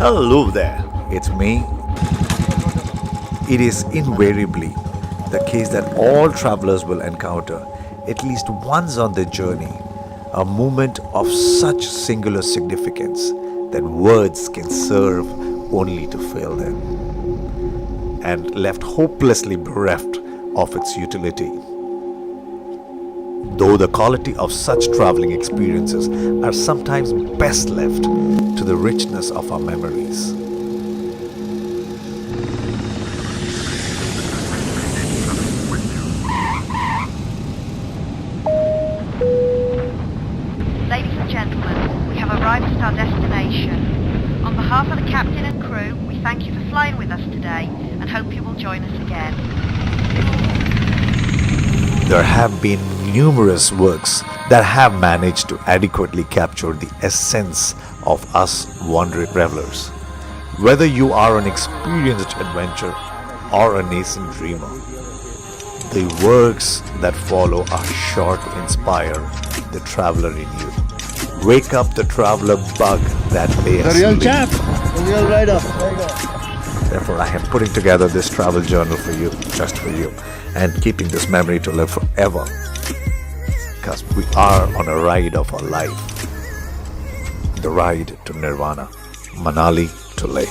Hello there, it's me. It is invariably the case that all travelers will encounter, at least once on their journey, a moment of such singular significance that words can serve only to fail them, and left hopelessly bereft of its utility. Though the quality of such traveling experiences are sometimes best left to the richness of our memories. Ladies and gentlemen, we have arrived at our destination. On behalf of the captain and crew, we thank you for flying with us today and hope you will join us again. There have been numerous works that have managed to adequately capture the essence of us wandering travelers. Whether you are an experienced adventurer or a nascent dreamer, the works that follow are sure to inspire the traveler in you. Wake up the traveler bug that lay The real asleep. chap, the real rider. Therefore, I am putting together this travel journal for you, just for you, and keeping this memory to live forever. Because we are on a ride of our life. The ride to Nirvana, Manali to Leh.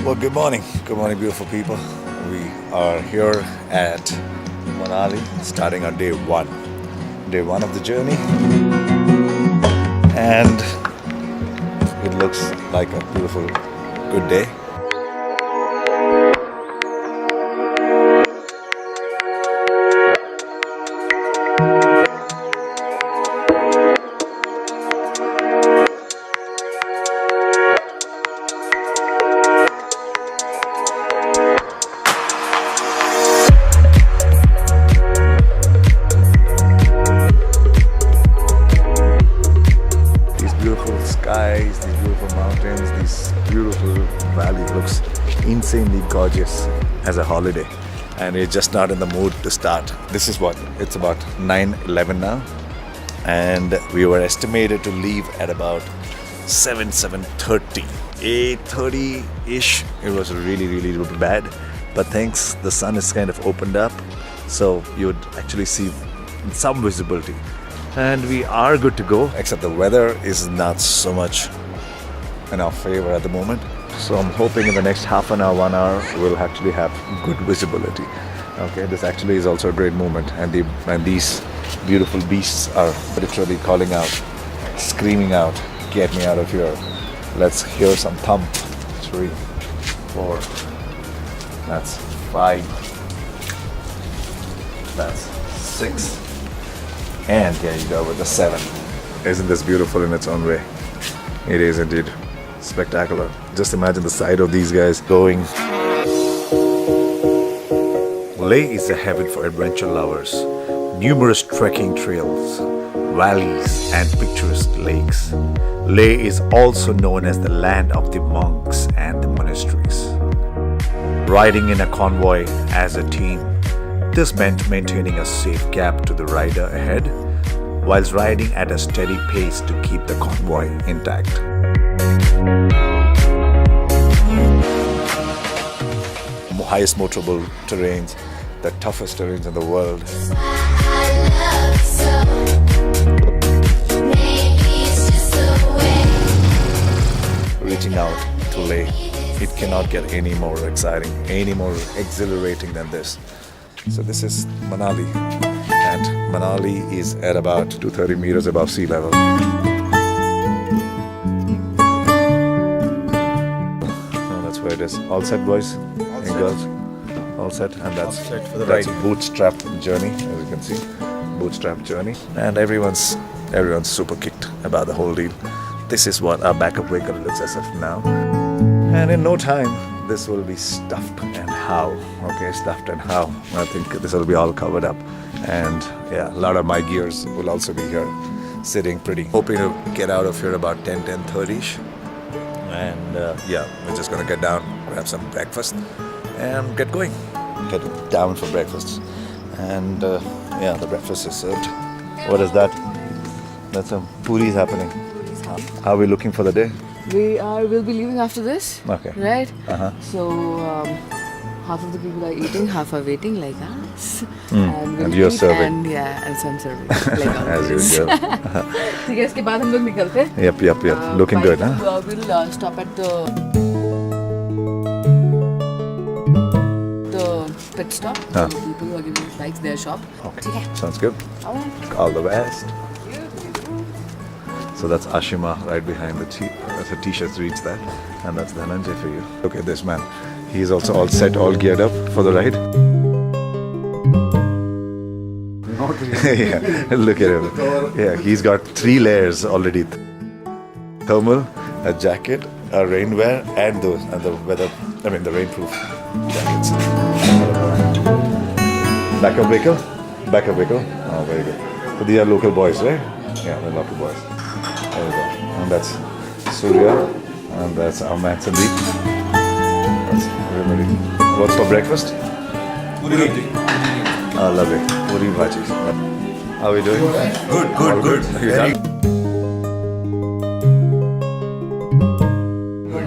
Well, good morning, beautiful people. We are here at Manali, starting on day one of the journey, and it looks like a beautiful, good day. Skies, these beautiful mountains, this beautiful valley looks insanely gorgeous as a holiday, and we're just not in the mood to start. This is what it's about 9:11 now, and we were estimated to leave at about 7:30, 8:30 ish. It was really bad, but thanks, the sun is kind of opened up, so you would actually see some visibility. And we are good to go, except the weather is not so much in our favor at the moment. So I'm hoping in the next half an hour, 1 hour, we'll actually have good visibility. Okay, this actually is also a great moment, and these beautiful beasts are literally calling out, screaming out, "Get me out of here!" Let's hear some thump. 3, 4. That's 5. That's 6. And here you go with the 7. Isn't this beautiful in its own way? It is indeed spectacular. Just imagine the sight of these guys going. Leh is a heaven for adventure lovers. Numerous trekking trails, valleys, and picturesque lakes. Leh is also known as the land of the monks and the monasteries. Riding in a convoy as a team, this meant maintaining a safe gap to the rider ahead, whilst riding at a steady pace to keep the convoy intact. Highest motorable terrains, the toughest terrains in the world. Reaching out to Leh, it cannot get any more exciting, any more exhilarating than this. So this is Manali, and Manali is at about 230 meters above sea level. Oh, that's where it is. All set, boys and girls. All set, and that's bootstrap journey, as you can see. Bootstrap journey, and everyone's super kicked about the whole deal. This is what our backup vehicle looks as of now, and in no time this will be stuffed and how. Okay, stuffed and how. I think this will be all covered up, and yeah, a lot of my gears will also be here, sitting pretty. Hoping to get out of here about 10:30ish, and yeah, we're just gonna get down, grab some breakfast, and get going. Get down for breakfast, and yeah, the breakfast is served. What is that? That's some puris happening. How are we looking for the day? We'll be leaving after this. Okay. Right? Uh-huh. Half of the people are eating, half are waiting like us. And we'll you're eat serving. And yeah, and some serving. Like As usual. ठीक है, इसके बाद हम लोग निकलते हैं. Yep. Looking good, huh? We'll stop at the pit stop. Huh. The people who are giving bikes their shop. Okay. ठीक है. Sounds good. Alright. All the best. So that's Ashima right behind the t-shirts reads that, and that's Dhananjay for you. Look at this man. He's also all set, all geared up for the ride. Yeah, look at him. Yeah, he's got 3 layers already. Thermal, a jacket, a rainwear, and the weather. I mean the rainproof jackets. Backup vehicle. Oh, very good. So these are local boys, right? Yeah, they're local boys. There we go. And that's Surya, and that's our man Sandeep. That's everybody. What's for breakfast? Puri roti. Oh, lovely. Puri bhaji. How are we doing? Good. You done?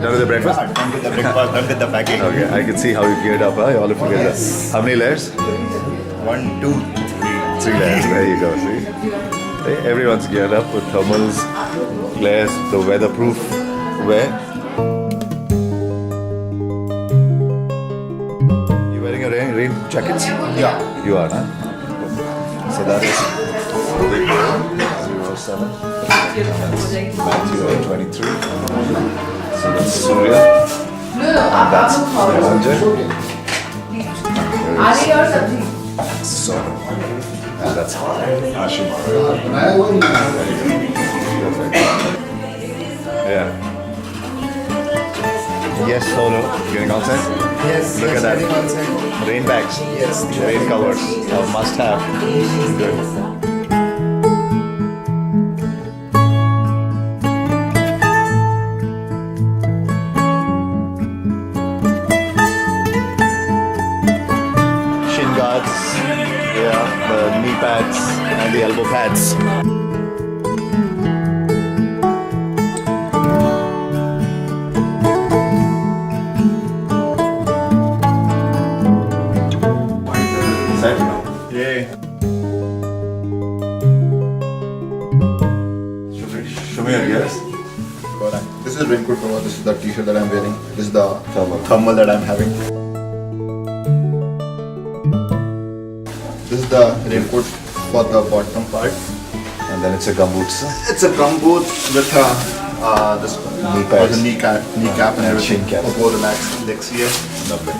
Done with the breakfast? Done with the breakfast, done with the packing. Okay, I can see how you geared up, huh? You all have together. How many layers? 1, 2, 3. 3 layers. There you go, see? Hey, everyone's geared up with thermals, glares, the weatherproof wear. You wearing a rain jackets? Yeah. You are, huh? So that is 07. That's Matthew 23. So that's Surya. And that's Dhananjay. So, and that's Ashima. Yeah. Yes, solo. Getting all set? Yes. Look at that. Rain bags. Yes. Rain covers. Must have. Good. Shin guards. Yeah, the knee pads and the elbow pads. Set? Yeah. Show me your gears. This is raincoat cover. This is the t-shirt that I'm wearing. This is the Thermal. thermal that I'm having. This is the raincoat for the bottom part. And then it's a gumboots. It's a gumboot with this Knee pads. the kneecap and And everything. shin cap. For both the legs here. Lovely.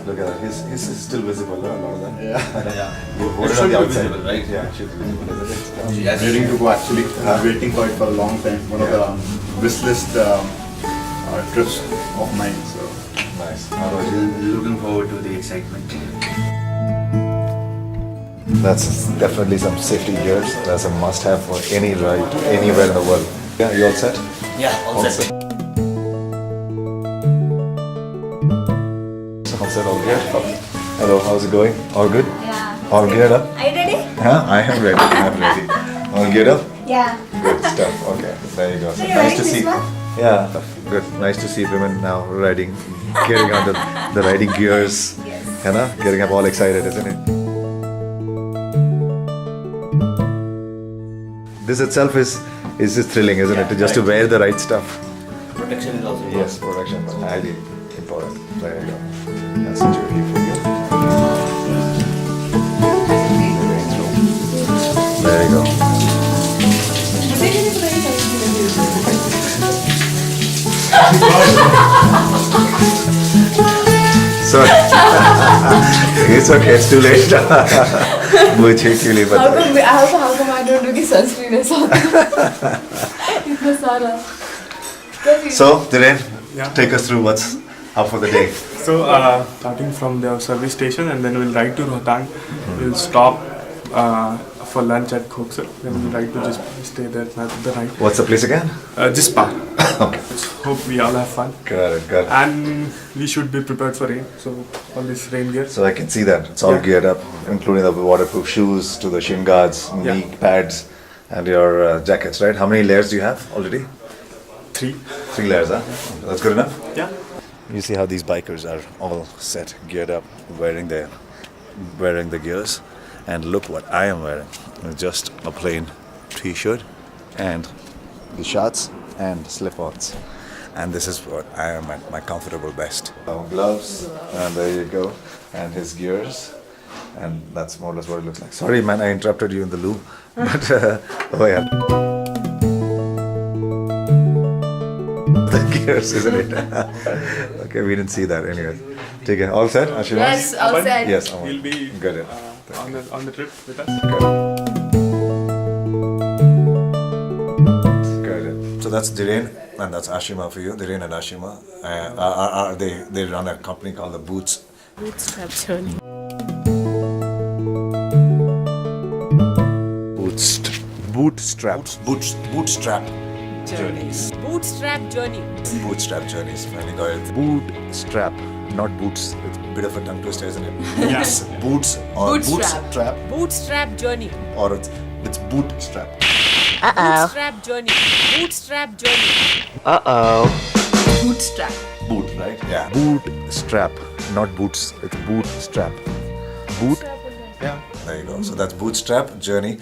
Look at that. His is still visible, huh? A lot of that. Yeah. You hold it on the outside. Right? Yeah, it should be visible, isn't it? Ready to go actually. Waiting for it for a long time. One of the wish list trips of mine. So Nice. How about you? Looking forward to the excitement. That's definitely some safety gears. That's a must-have for any ride, anywhere in the world. Yeah, you all set? Yeah, all set. All set, all geared? Hello, how's it going? All good? Yeah. All geared up? Are you ready? Huh? I am ready. I'm ready. All geared up? Yeah. Good stuff. Okay, there you go. So you're Nice to riding see. Jispa? Yeah, good. Nice to see women now riding, getting on the riding gears. Yes. You know, getting up all excited, isn't it? This itself is just thrilling, isn't it? Just to wear the right stuff. Protection is also Yes, protection, highly important. There you go. That's a jewelry for you. Sorry. It's okay, it's too late. मुझे क्यों नहीं How पता? come I don't do the sunscreen as well? इतना सारा. So, Dhiren, Yeah. take us through what's up for the day. So, starting from the service station, and then we'll ride to Rohtang. We'll stop for lunch at Khoksar. Then we'll ride to Jispa. Stay there the night. What's the place again? Jispa. Okay. Hope we all have fun. Got it. And we should be prepared for rain. So, all this rain gear. So I can see that. It's all Yeah. geared up, including the waterproof shoes to the shin guards, knee pads, and your jackets, right? How many layers do you have already? 3. 3 layers, huh? That's good enough? Yeah. You see how these bikers are all set, geared up, wearing the gears. And look what I am wearing. Just a plain t-shirt and the shorts and slip-ons. And this is what I am at my comfortable best. Gloves, and there you go. And his gears. And that's more or less what it looks like. Sorry man, I interrupted you in the loo. But, oh yeah. The gears, isn't it? Okay, we didn't see that anyway. Take it. All set, Ashima? Yes, all set. Yes, I'm He'll be Got it. on the trip with us. Got it. So that's Dhiren and that's Ashima for you. Dhiren and Ashima. They run a company called the Boots. Bootstrap journey. Bootstrap journeys. Bootstrap journey. Bootstrap journeys. Finally got it. Bootstrap, not boots. It's a bit of a tongue twister, isn't it? Boots, boots, or Bootstrap. bootstrap, Bootstrap journey. or it's bootstrap. Bootstrap journey. Bootstrap journey. Bootstrap. Boot, right? Yeah. Bootstrap, not boots. It's bootstrap. Boot. Yeah. There you go. So that's bootstrap journey.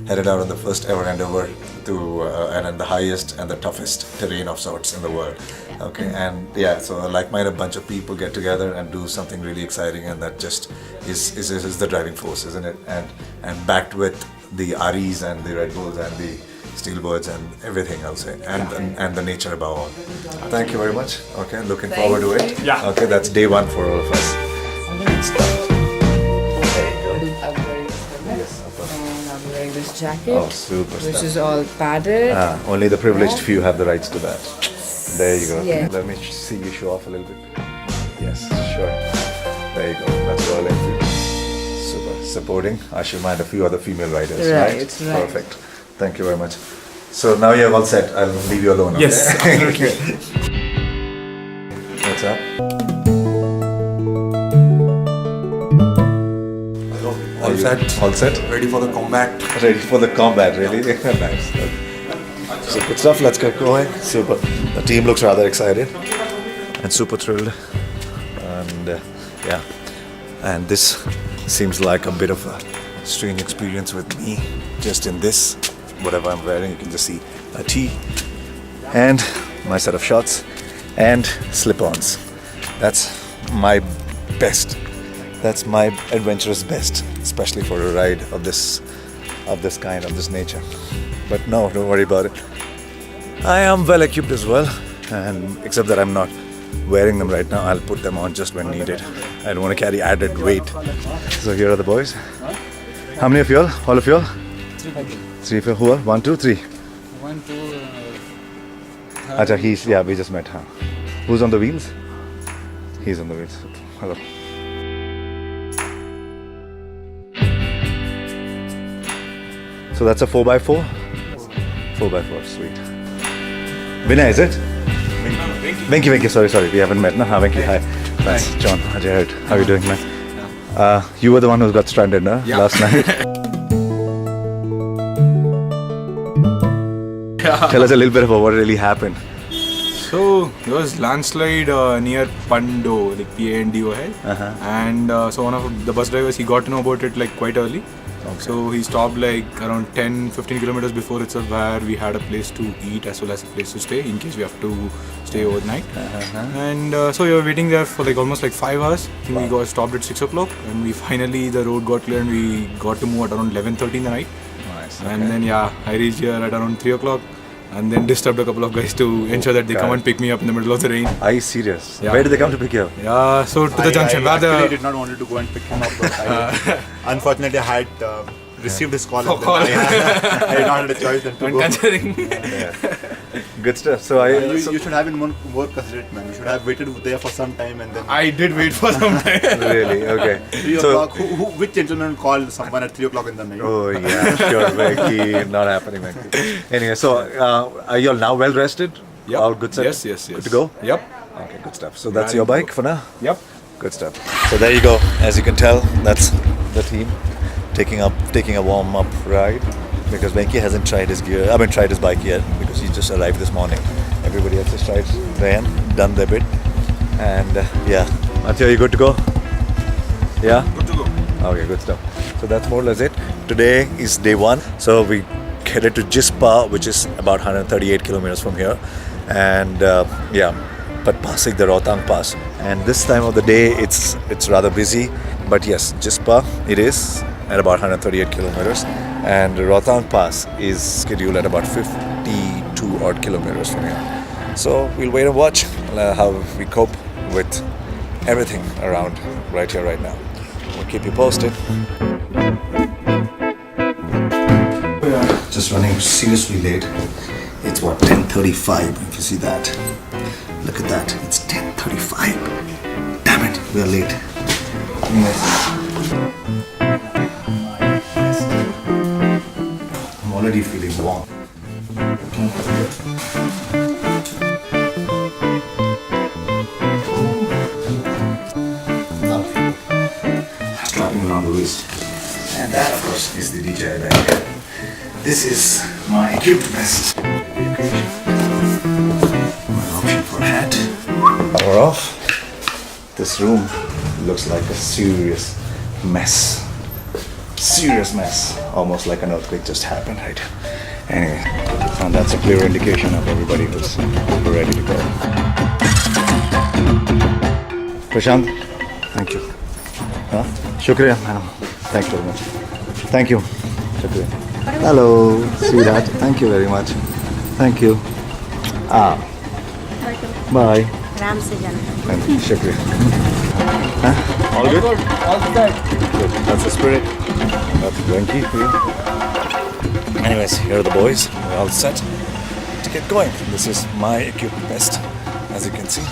Headed out on the first ever endeavor to and the highest and the toughest terrain of sorts in the world. Okay, and yeah, so a like-minded bunch of people get together and do something really exciting, and that just is the driving force, isn't it? And backed with the REs and the Red Bulls and the Steelbirds and everything, I'll say, and the nature above all. Thank you very much. Okay, looking forward to it. Yeah. Okay, that's day one for all of us. I'm wearing this jacket, Oh, super which stuff. is all padded. Only the privileged few have the rights to that. There you go. Yeah. Let me see you show off a little bit. Yes, sure. There you go. That's Royal Enfield. Super. Supporting Ashima and a few other female riders. Right, right. Perfect. Thank you very much. So now you're all set. I'll leave you alone. Yes, Okay? absolutely. What's up? All set. All set? Ready for the combat. Ready for the combat, really? Nice. So good stuff, let's get going. Super. The team looks rather excited and super thrilled. And yeah, and this seems like a bit of a strange experience with me. Just in this, whatever I'm wearing, you can just see a tee and my set of shorts and slip-ons. That's my best. That's my adventurous best, especially for a ride of this kind, of this nature. But no, don't worry about it. I am well equipped as well, and except that I'm not wearing them right now, I'll put them on just when needed. I don't want to carry added weight. So here are the boys. How many of you all? All of you all? 3 of you. Who are? 1, 2, 3. 1, 2, Acha, yeah, we just met. Huh? Who's on the wheels? He's on the wheels. Hello. So that's a 4x4? 4x4, sweet. Vinay, is it? Venki, sorry, we haven't met, no? Venki, hi. That's John, Ajay Hurt. How are you doing, man? You were the one who got stranded, no? Last night. Tell us a little bit about what really happened. So there was landslide near Pando, like Pando head, and so one of the bus drivers, he got to know about it like quite early. So he stopped like around 10-15 kilometers before itself, where we had a place to eat as well as a place to stay in case we have to stay overnight. And so we were waiting there for like almost like 5 hours. I think we got stopped at 6 o'clock, and we finally, the road got clear and we got to move at around 11:30 in the night. Nice. And then I reached here at around 3 o'clock. And then disturbed a couple of guys to ensure that they come and pick me up in the middle of the rain. Are you serious? Yeah. Where did they come to pick you up? Yeah, so to the junction. I where actually the did not want to go and pick him up, but unfortunately I had received his call. And call. I did not have a choice than to go. considering. Good stuff. So You should have been more considerate, man. You should have waited there for some time and then. I did wait for some time. really? Okay. 3 o'clock. Which gentleman called someone at 3 o'clock in the night? Oh yeah, sure. Very not happening, man. Anyway, so are you all now well rested? Yep. All good set? Yes. Good to go? Yep. Okay, good stuff. So that's your bike for now? Yep. Good stuff. So there you go. As you can tell, that's the team taking a warm-up ride because Venki hasn't tried his gear. I haven't tried his bike yet because he just arrived this morning. Everybody else has tried their done their bit. And Matthew, you good to go? Yeah? Good to go. Okay, good stuff. So that's more or less it. Today is day one. So we headed to Jispa, which is about 138 kilometers from here. And but passing the Rohtang Pass. And this time of the day, it's rather busy. But yes, Jispa it is at about 138 kilometers. And the Rohtang Pass is scheduled at about 52 odd kilometers from here. So we'll wait and watch how we cope with everything around right here, right now. We'll keep you posted. Just running seriously late. It's what, 10:35, if you see that. Look at that, it's 10:35. Damn it, we are late. Anyways. I'm already feeling warm. Strapping around the wrist. And that, of course, is the DJI bag. This is my equipped vest. My option for hat. Power off. This room looks like a serious mess. Serious mess. Almost like an earthquake just happened, right? Anyway, and that's a clear indication of everybody who's ready to go. Prashant, thank you. Shukriya, madam. Thank you very much. Thank you. Shukriya. Hello, sweetheart. Thank you very much. Thank you. Bye. आराम से जाना। Thank you. Shukriya. All good? All good. Good. That's the spirit. That's Venki for you. Anyways, here are the boys. We're all set to get going. This is my equipment vest, as you can see.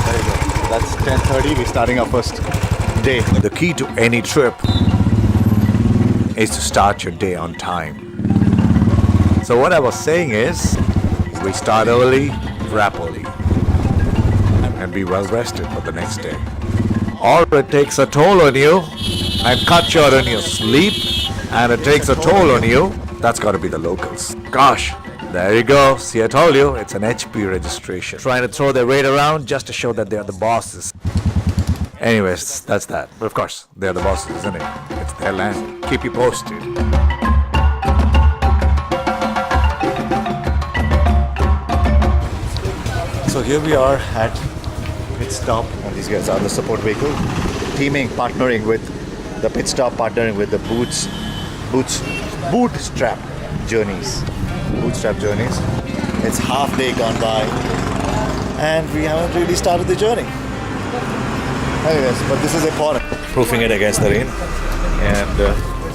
There you go. That's 10:30. We're starting our first day. The key to any trip is to start your day on time. So what I was saying is, we start early, wrap early, and be well rested for the next day. Or it takes a toll on you and cut short on your sleep, and it takes a toll on you. That's got to be the locals. Gosh, there you go. See, I told you, it's an HP registration. Trying to throw their weight around just to show that they're the bosses. Anyways, that's that. But of course, they're the bosses, isn't it? It's their land. Keep you posted. So here we are at pit stop, and these guys are the support vehicle. Partnering with the pit stop, partnering with the bootstrap journeys. Bootstrap journeys. It's half day gone by, and we haven't really started the journey. Anyways, but this is important. Proofing it against the rain. And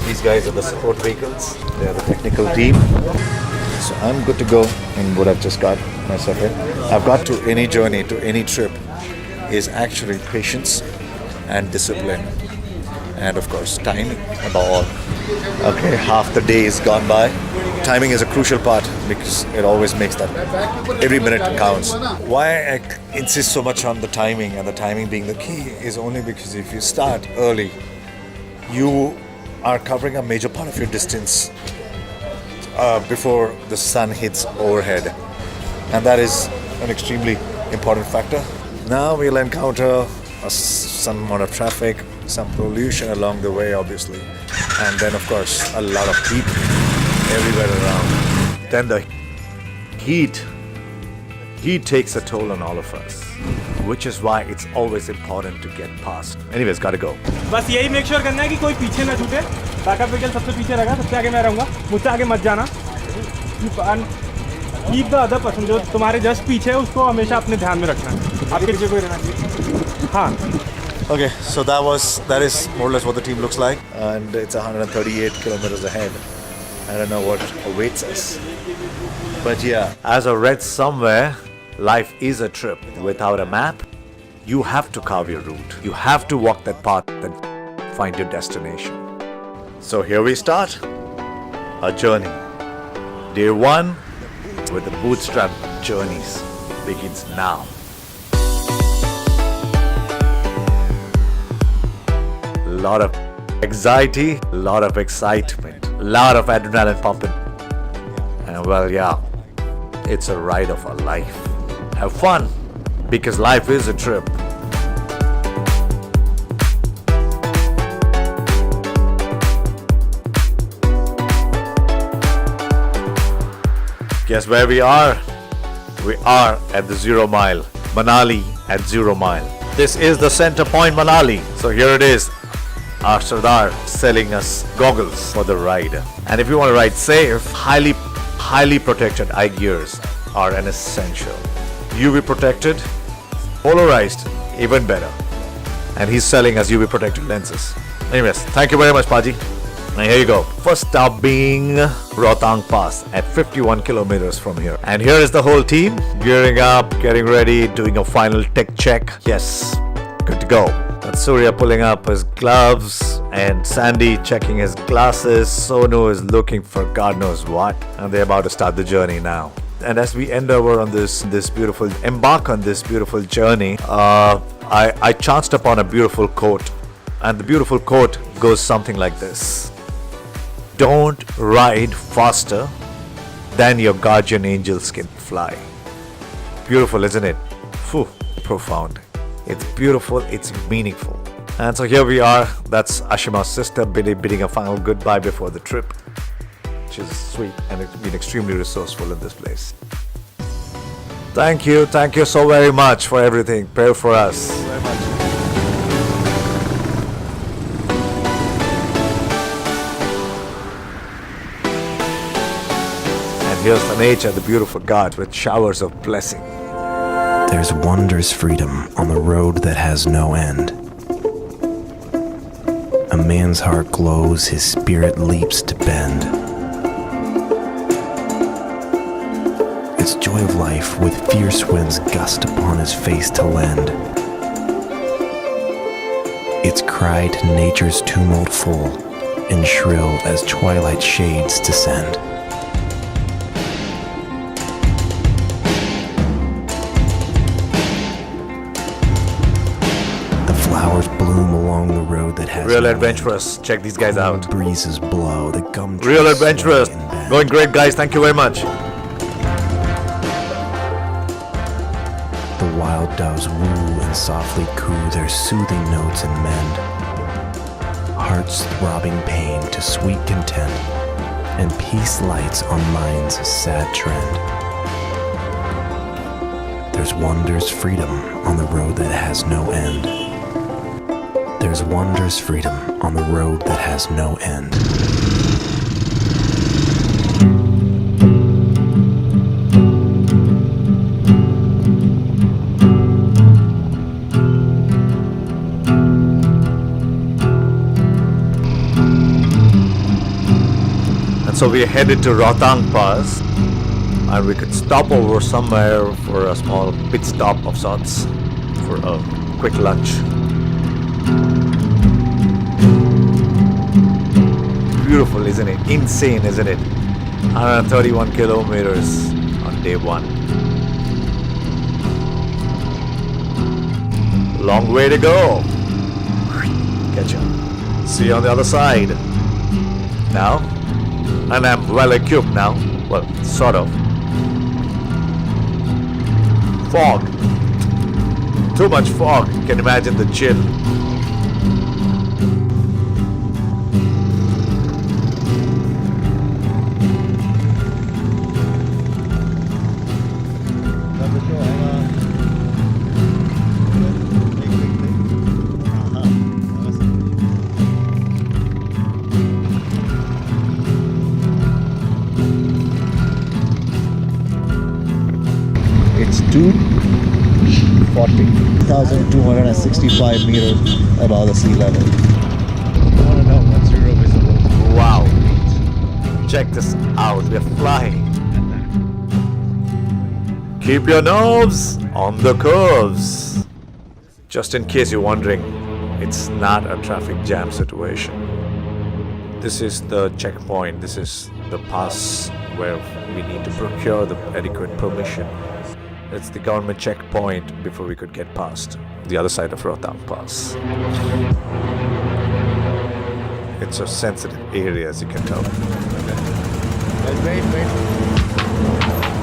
these guys are the support vehicles. They are the technical team. So I'm good to go in what I've just got myself in. I've got to any journey, to any trip, is actually patience and discipline. And of course, timing above all. Okay, half the day is gone by. Timing is a crucial part because it always makes that every minute counts. Why I insist so much on the timing, and the timing being the key, is only because if you start early, you are covering a major part of your distance before the sun hits overhead. And that is an extremely important factor. Now we'll encounter some amount of traffic, some pollution along the way, obviously, and then of course a lot of people everywhere around. Then the heat heat takes a toll on all of us, which is why it's always important to get past. Anyways, gotta go. बस यही make sure करना है कि कोई पीछे ना छूटे. Backup vehicle सबसे पीछे रहेगा, सबसे आगे मैं रहूँगा. मुझसे आगे मत जाना. कीप द अदर पर्सन जो तुम्हारे जस्ट पीछे है उसको हमेशा अपने ध्यान में रखना है. आपके पीछे कोई रहना चाहिए. हाँ. Okay, so that is more or less what the team looks like, and it's 138 kilometers ahead. I don't know what awaits us, but yeah, as I read somewhere, life is a trip. Without a map, you have to carve your route. You have to walk that path and find your destination. So here we start our journey. Day 1 with the bootstrap journeys begins now. A lot of anxiety, a lot of excitement, a lot of adrenaline pumping. And well, yeah, it's a ride of a life. Have fun, because life is a trip. Guess where we are? We are at the 0 mile. Manali at 0 mile. This is the center point, Manali. So here it is. Our Sardar selling us goggles for the ride. And if you want to ride safe, highly protected eye gears are an essential. UV protected, polarized, even better. And he's selling us UV protected lenses. Anyways, thank you very much, Paji. And here you go. First stop being Rohtang Pass at 51 kilometers from here. And here is the whole team gearing up, getting ready, doing a final tech check. Yes, good to go. That's Surya pulling up his gloves and Sandy checking his glasses. Sonu is looking for God knows what. And they're about to start the journey now. And as we embark on this beautiful journey, I chanced upon a beautiful quote. And the beautiful quote goes something like this. Don't ride faster than your guardian angels can fly. Beautiful, isn't it? Phew, profound. It's beautiful, it's meaningful. And so here we are. That's Ashima's sister bidding a final goodbye before the trip, which is sweet, and it's been extremely resourceful in this place. Thank you so very much for everything. Pray for us. Thank you very much. And here's the nature, the beautiful God with showers of blessing. There's wondrous freedom on the road that has no end. A man's heart glows, his spirit leaps to bend. It's joy of life with fierce winds gust upon his face to lend. It's cry to nature's tumult full and shrill as twilight shades descend. Flowers bloom along the road that has Real adventurous. Check these guys out. Breezes blow, the gum trees Real adventurous. sway and bend. Going great, guys. Thank you very much. The wild doves woo and softly coo their soothing notes and mend hearts throbbing pain to sweet content, and peace lights on mind's sad trend. There's wondrous freedom on the road that has no end. There's wondrous freedom on the road that has no end. And so we headed to Rohtang Pass, and we could stop over somewhere for a small pit stop of sorts for a quick lunch. Beautiful, isn't it? Insane, isn't it? 131 kilometers on day 1. Long way to go. Catch ya. See you on the other side. Now, and I'm well equipped now. Well, sort of. Fog. Too much fog. You can imagine the chill. 40. 1,265 meters above the sea level. I want to know what's irrevisible. Wow. Check this out. We're flying. Keep your nerves on the curves. Just in case you're wondering, it's not a traffic jam situation. This is the checkpoint. This is the pass where we need to procure the adequate permission. It's the government checkpoint before we could get past the other side of Rohtang Pass. It's a sensitive area, as you can tell. Wait.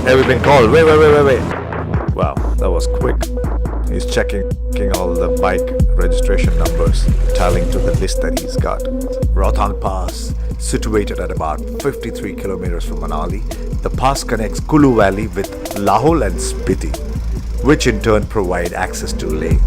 Have you been called? Wait. Wow, that was quick. He's checking all the bike registration numbers, tallying to the list that he's got. Rohtang Pass, situated at about 53 kilometers from Manali, the pass connects Kulu Valley with Lahore and Spiti, which in turn provide access to Leh.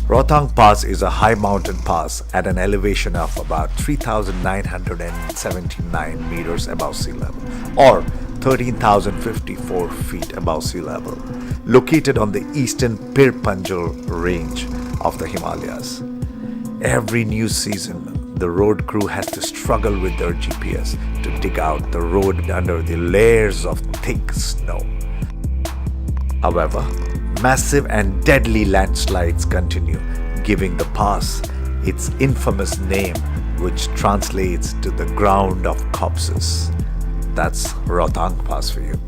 Rohtang Pass is a high mountain pass at an elevation of about 3,979 meters above sea level, or 13,054 feet above sea level, located on the eastern Pir Panjal range of the Himalayas. Every new season, the road crew has to struggle with their GPS to dig out the road under the layers of thick snow. However, massive and deadly landslides continue, giving the pass its infamous name, which translates to the ground of corpses. That's Rohtang Pass for you.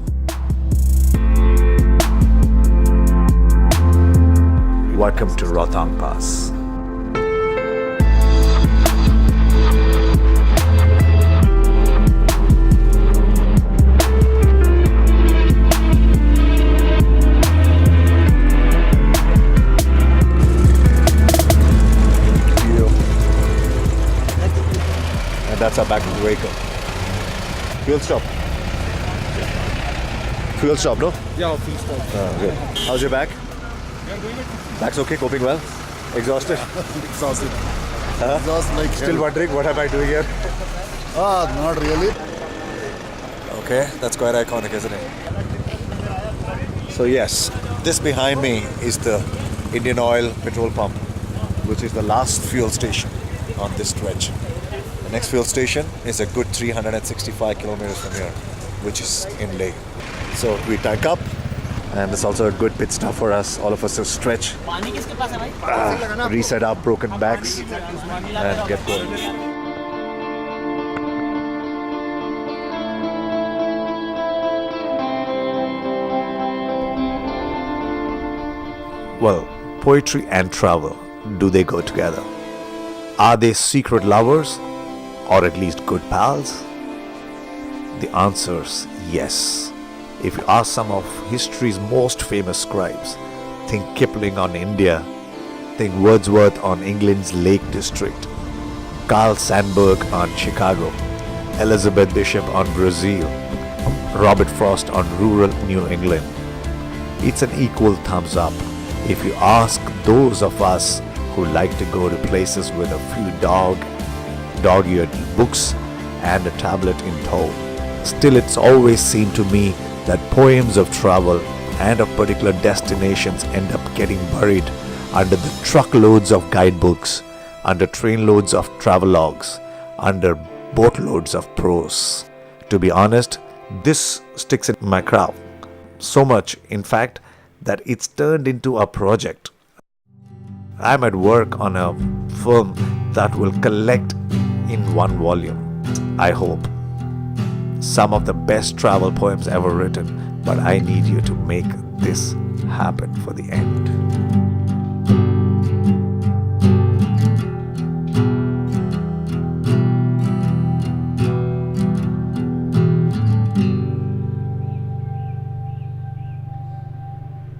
Welcome to Rohtang Pass. That's our back of the vehicle. Fuel stop. Fuel stop, no? Yeah, fuel stop. Good. How's your back? Back's okay, coping well? Exhausted? Exhausted. Exhausted like still wondering what am I doing here? Not really. Okay, that's quite iconic, isn't it? So yes, this behind me is the Indian Oil petrol pump, which is the last fuel station on this stretch. The next fuel station is a good 365 kilometers from here, which is in Leh. So we tank up, and it's also a good pit stop for us, all of us to stretch, reset our broken backs, and get going. Well, poetry and travel, do they go together? Are they secret lovers? Or at least good pals? The answer's yes. If you ask some of history's most famous scribes, think Kipling on India, think Wordsworth on England's Lake District, Carl Sandburg on Chicago, Elizabeth Bishop on Brazil, Robert Frost on rural New England. It's an equal thumbs up if you ask those of us who like to go to places with a few dog-eared books and a tablet in tow. Still, it's always seemed to me that poems of travel and of particular destinations end up getting buried under the truckloads of guidebooks, under trainloads of travelogues, under boatloads of prose. To be honest, this sticks in my craw. So much, in fact, that it's turned into a project. I'm at work on a film that will collect in one volume, I hope, some of the best travel poems ever written, but I need you to make this happen for the end.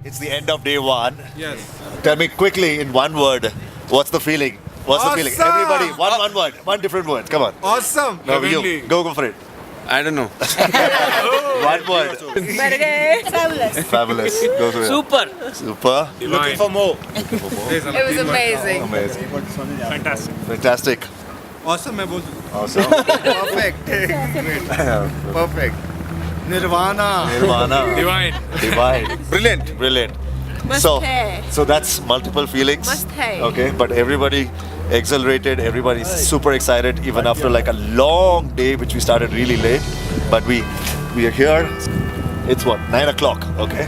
It's the end of day one. Yes. Tell me quickly in one word, what's the feeling? What's the feeling? Awesome! Everybody, one word, one different word. Come on. Awesome. Now you, Heavenly. go for it. I don't know. One word. Fabulous. Fabulous. Go for it. Super. Looking for more. It was amazing. Amazing. Fantastic. Fantastic. Awesome, मैं बोल Awesome. Perfect. Great. Perfect. Nirvana. Divine. Brilliant. So that's multiple feelings. Okay, but everybody exhilarated, everybody's super excited, even after like a long day, which we started really late. But we are here. It's what, 9 o'clock, okay?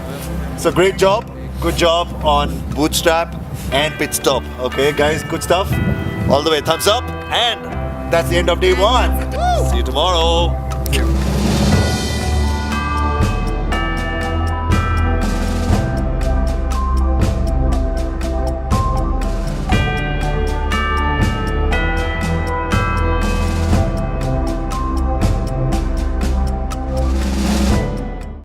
So great job. Good job on bootstrap and pit stop. Okay, guys, good stuff. All the way, thumbs up. And that's the end of day one. See you tomorrow.